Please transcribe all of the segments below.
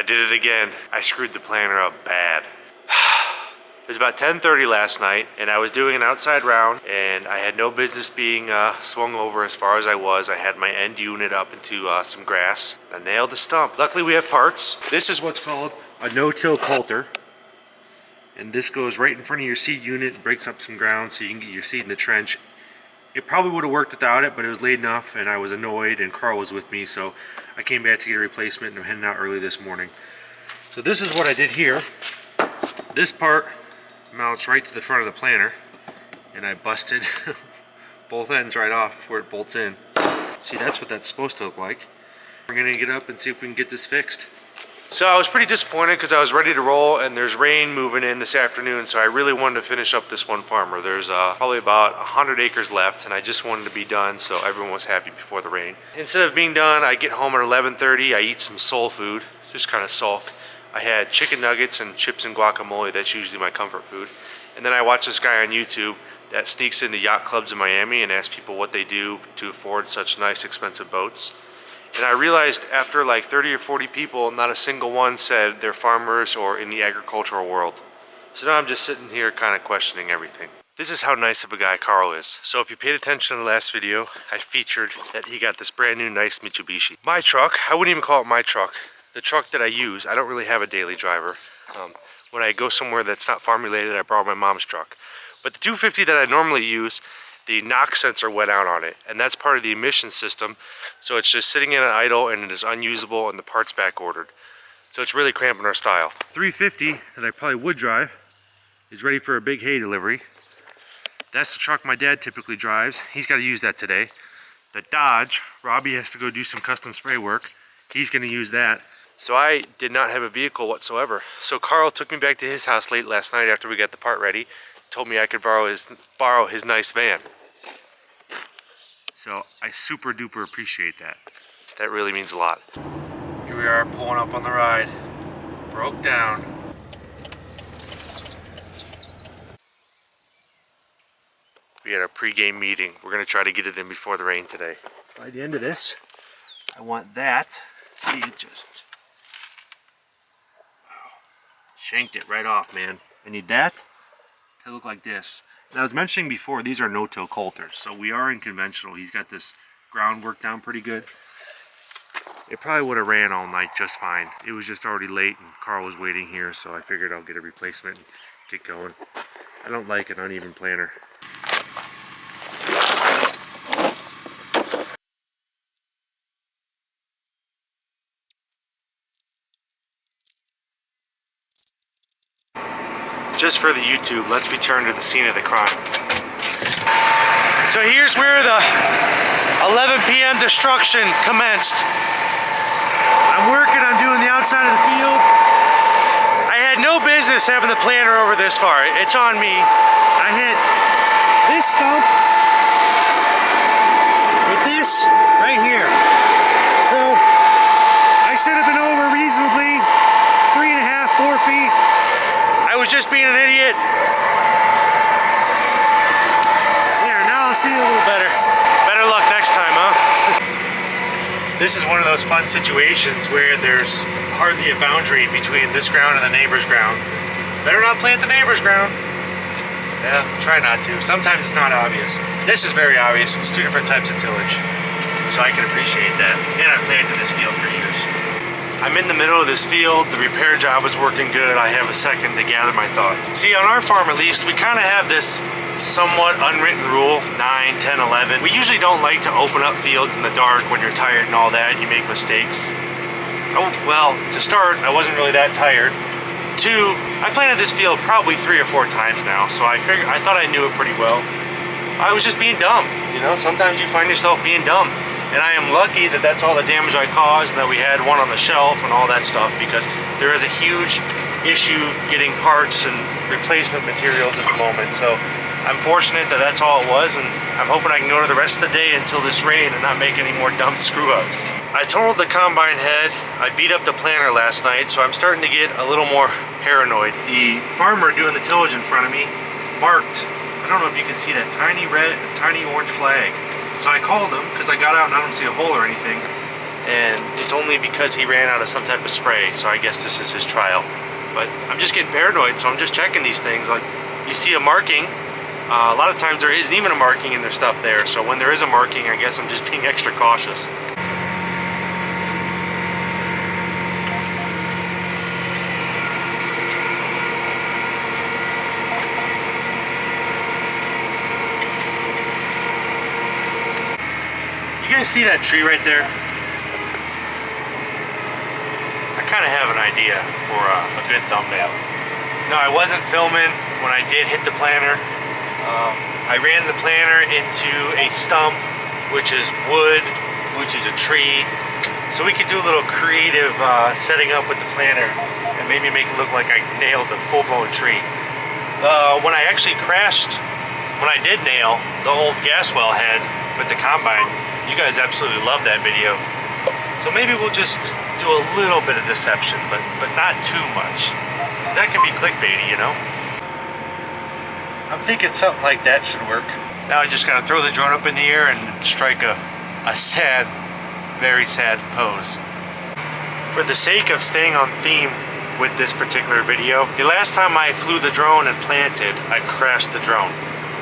did it again. I screwed the planter up bad. It was about 10:30 last night, and I was doing an outside round, and I had no business being swung over as far as I was. I had my end unit up into some grass. I nailed the stump. Luckily we have parts. This is what's called a no-till coulter, and this goes right in front of your seed unit and breaks up some ground so you can get your seed in the trench. It probably would have worked without it, but it was late enough, and I was annoyed, and Carl was with me, so I came back to get a replacement, and I'm heading out early this morning. So this is what I did here. This part mounts right to the front of the planter, and I busted both ends right off where it bolts in. See, that's what that's supposed to look like. We're gonna get up and see if we can get this fixed. So I was pretty disappointed because I was ready to roll, and there's rain moving in this afternoon, so I really wanted to finish up this one farmer. There's probably about 100 acres left, and I just wanted to be done so everyone was happy before the rain. Instead of being done, I get home at 11:30, I eat some soul food, just kind of sulk. I had chicken nuggets and chips and guacamole. That's usually my comfort food. And then I watch this guy on YouTube that sneaks into yacht clubs in Miami and asks people what they do to afford such nice expensive boats. And I realized after like 30 or 40 people, not a single one said they're farmers or in the agricultural world. So now I'm just sitting here kind of questioning everything. This is how nice of a guy Carl is. So if you paid attention to the last video, I featured that he got this brand new nice Mitsubishi. My truck, I wouldn't even call it my truck. The truck that I use, I don't really have a daily driver. When I go somewhere that's not farm related, I borrow my mom's truck. But the 250 that I normally use, the NOx sensor went out on it, and that's part of the emission system. So it's just sitting in an idle and it is unusable and the parts back ordered. So it's really cramping our style. 350 that I probably would drive is ready for a big hay delivery. That's the truck my dad typically drives. He's got to use that today. The Dodge, Robbie has to go do some custom spray work. He's going to use that. So I did not have a vehicle whatsoever. So Carl took me back to his house late last night after we got the part ready. Told me I could borrow his nice van. So I super duper appreciate that. That really means a lot. Here we are pulling up on the ride. Broke down. We had a pre-game meeting. We're gonna try to get it in before the rain today. By the end of this, I want that. See, it just shanked it right off, man. I need that to look like this. And I was mentioning before, these are no-till coulters, so we are in conventional. He's got this groundwork down pretty good. It probably would have ran all night just fine. It was just already late and Carl was waiting here, so I figured I'll get a replacement and get going. I don't like an uneven planter. Just for the YouTube, let's return to the scene of the crime. So here's where the 11 p.m. destruction commenced. I'm working on doing the outside of the field. I had no business having the planter over this far. It's on me. I hit this stump with this right here. So I should have been over reasonably 3.5, 4 feet. I was just being an idiot. There, now I'll see you a little better. Better luck next time, huh? This is one of those fun situations where there's hardly a boundary between this ground and the neighbor's ground. Better not plant the neighbor's ground. Yeah, try not to. Sometimes it's not obvious. This is very obvious. It's two different types of tillage. So I can appreciate that. And I've planted this field for years. I'm in the middle of this field, the repair job is working good, I have a second to gather my thoughts. See, on our farm at least, we kind of have this somewhat unwritten rule, 9, 10, 11. We usually don't like to open up fields in the dark when you're tired and all that, and you make mistakes. Oh, well, to start, I wasn't really that tired. 2, I planted this field probably 3 or 4 times now, so I thought I knew it pretty well. I was just being dumb, you know? Sometimes you find yourself being dumb. And I am lucky that that's all the damage I caused and that we had one on the shelf and all that stuff, because there is a huge issue getting parts and replacement materials at the moment. So I'm fortunate that that's all it was, and I'm hoping I can go to the rest of the day until this rain and not make any more dumb screw-ups. I totaled the combine head, I beat up the planter last night, so I'm starting to get a little more paranoid. The farmer doing the tillage in front of me marked, I don't know if you can see that tiny red, tiny orange flag. So I called him because I got out and I don't see a hole or anything. and it's only because he ran out of some type of spray, so I guess this is his trial. But I'm just getting paranoid, so I'm just checking these things. Like, you see a marking, a lot of times there isn't even a marking in their stuff there, so when there is a marking, I guess I'm just being extra cautious. You guys see that tree right there? I kind of have an idea for a good thumbnail. No, I wasn't filming when I did hit the planter. I ran the planter into a stump, which is wood, which is a tree. So we could do a little creative setting up with the planter and maybe make it look like I nailed a full-blown tree. When I actually crashed, when I did nail the old gas well head with the combine, you guys absolutely loved that video. So maybe we'll just do a little bit of deception, but not too much. Because that can be clickbaity, you know? I'm thinking something like that should work. Now I just gotta throw the drone up in the air and strike a sad, very sad pose. For the sake of staying on theme with this particular video, the last time I flew the drone and planted, I crashed the drone.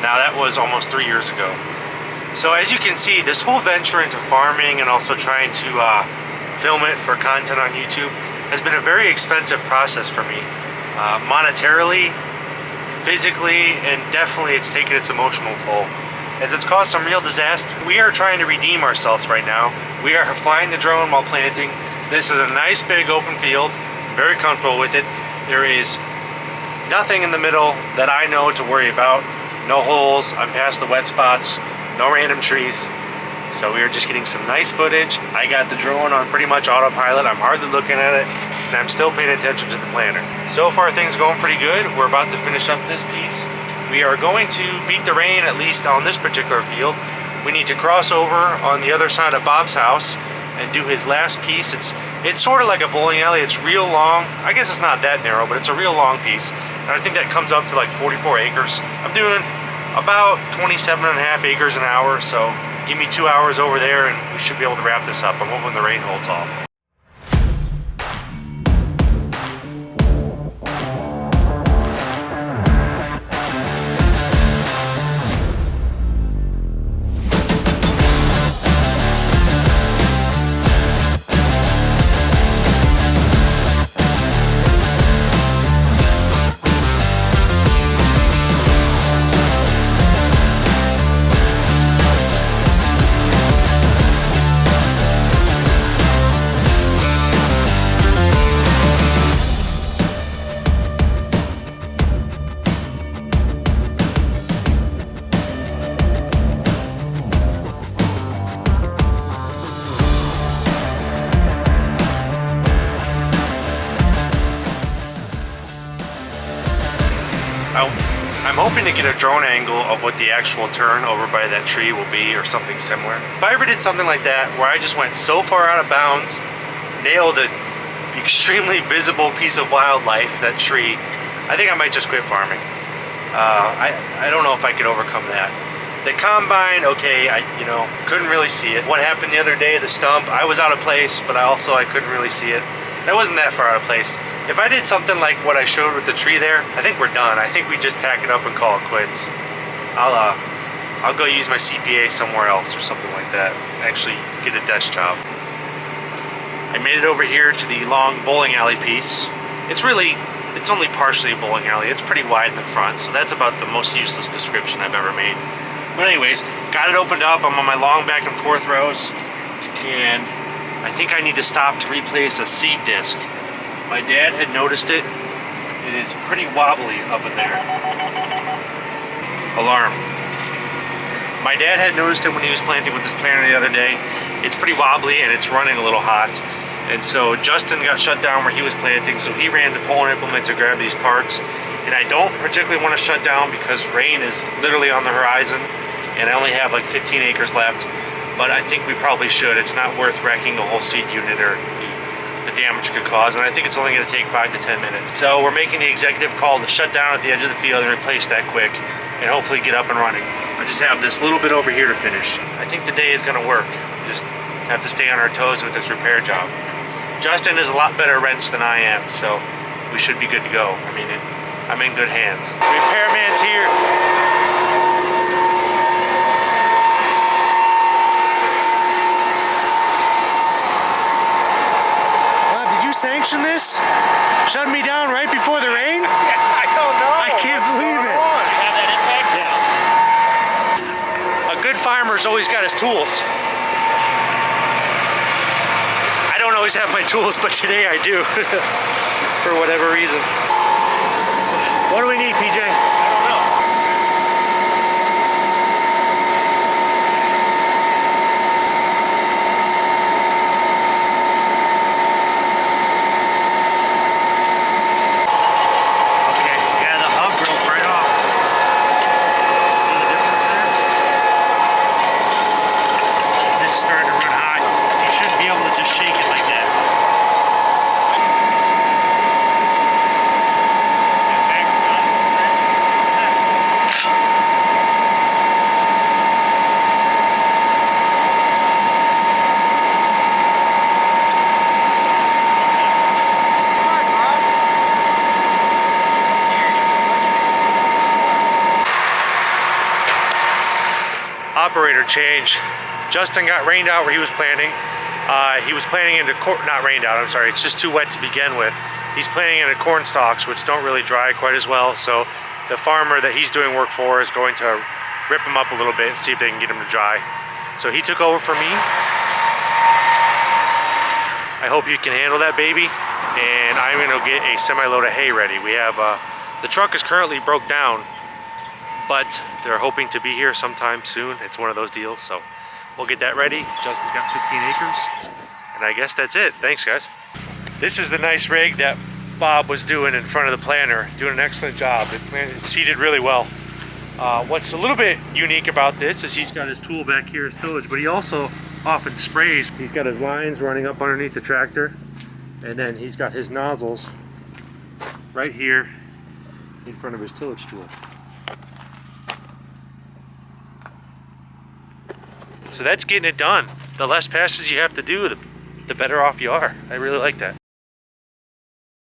Now that was almost 3 years ago. So as you can see, this whole venture into farming and also trying to film it for content on YouTube has been a very expensive process for me. Monetarily, physically, and definitely it's taken its emotional toll, as it's caused some real disaster. We are trying to redeem ourselves right now. We are flying the drone while planting. This is a nice big open field, very comfortable with it. There is nothing in the middle that I know to worry about. No holes, I'm past the wet spots, no random trees. So we are just getting some nice footage. I got the drone on pretty much autopilot. I'm hardly looking at it, and I'm still paying attention to the planter. So far things are going pretty good. We're about to finish up this piece. We are going to beat the rain, at least on this particular field. We need to cross over on the other side of Bob's house and do his last piece. It's sort of like a bowling alley. It's real long. I guess it's not that narrow, but it's a real long piece. And I think that comes up to like 44 acres. I'm doing about 27 and a half acres an hour, so give me 2 hours over there and we should be able to wrap this up. I'm hoping the rain holds off. I'm hoping to get a drone angle of what the actual turn over by that tree will be, or something similar. If I ever did something like that, where I just went so far out of bounds, nailed an extremely visible piece of wildlife, that tree, I think I might just quit farming. I don't know if I could overcome that. The combine, okay, I couldn't really see it. What happened the other day, the stump, I was out of place, but I couldn't really see it. That wasn't that far out of place. If I did something like what I showed with the tree there, I think we're done. I think we just pack it up and call it quits. I'll go use my CPA somewhere else or something like that. Actually get a desk job. I made it over here to the long bowling alley piece. It's only partially a bowling alley. It's pretty wide in the front, so that's about the most useless description I've ever made. But anyways, got it opened up. I'm on my long back and forth rows, and I think I need to stop to replace a seed disc. My dad had noticed it. It is pretty wobbly up in there. Alarm. My dad had noticed it when he was planting with this planter the other day. It's pretty wobbly and it's running a little hot. And so Justin got shut down where he was planting, so he ran to pull an implement to grab these parts. And I don't particularly want to shut down because rain is literally on the horizon and I only have like 15 acres left. But I think we probably should. It's not worth wrecking a whole seed unit or the damage it could cause, and I think it's only going to take 5 to 10 minutes. So we're making the executive call to shut down at the edge of the field and replace that quick and hopefully get up and running. I just have this little bit over here to finish. I think the day is going to work. Just have to stay on our toes with this repair job. Justin is a lot better wrench than I am, so we should be good to go. I mean, I'm in good hands. Repairman's here. Bob, did you sanction this? Shut me down right before the rain? I don't know. I can't believe it. You have that impact? Yeah. A good farmer's always got his tools. I don't always have my tools, but today I do. For whatever reason. What do we need, PJ? I don't know. Okay, yeah, the hub broke right off. See the difference there? This is starting to run hot. You shouldn't be able to just shake it like that. Operator change. Justin got rained out where he was planting. He was planting into not rained out, I'm sorry, it's just too wet to begin with. He's planting into corn stalks, which don't really dry quite as well, so the farmer that he's doing work for is going to rip them up a little bit and see if they can get them to dry. So he took over for me. I hope you can handle that baby, and I'm gonna get a semi-load of hay ready. We have, the truck is currently broke down, but they're hoping to be here sometime soon. It's one of those deals, so we'll get that ready. Justin's got 15 acres, and I guess that's it. Thanks, guys. This is the nice rig that Bob was doing in front of the planter, doing an excellent job. It seated really well. What's a little bit unique about this is he's got his tool back here, his tillage, but he also often sprays. He's got his lines running up underneath the tractor, and then he's got his nozzles right here in front of his tillage tool. So that's getting it done. The less passes you have to do, the better off you are. I really like that.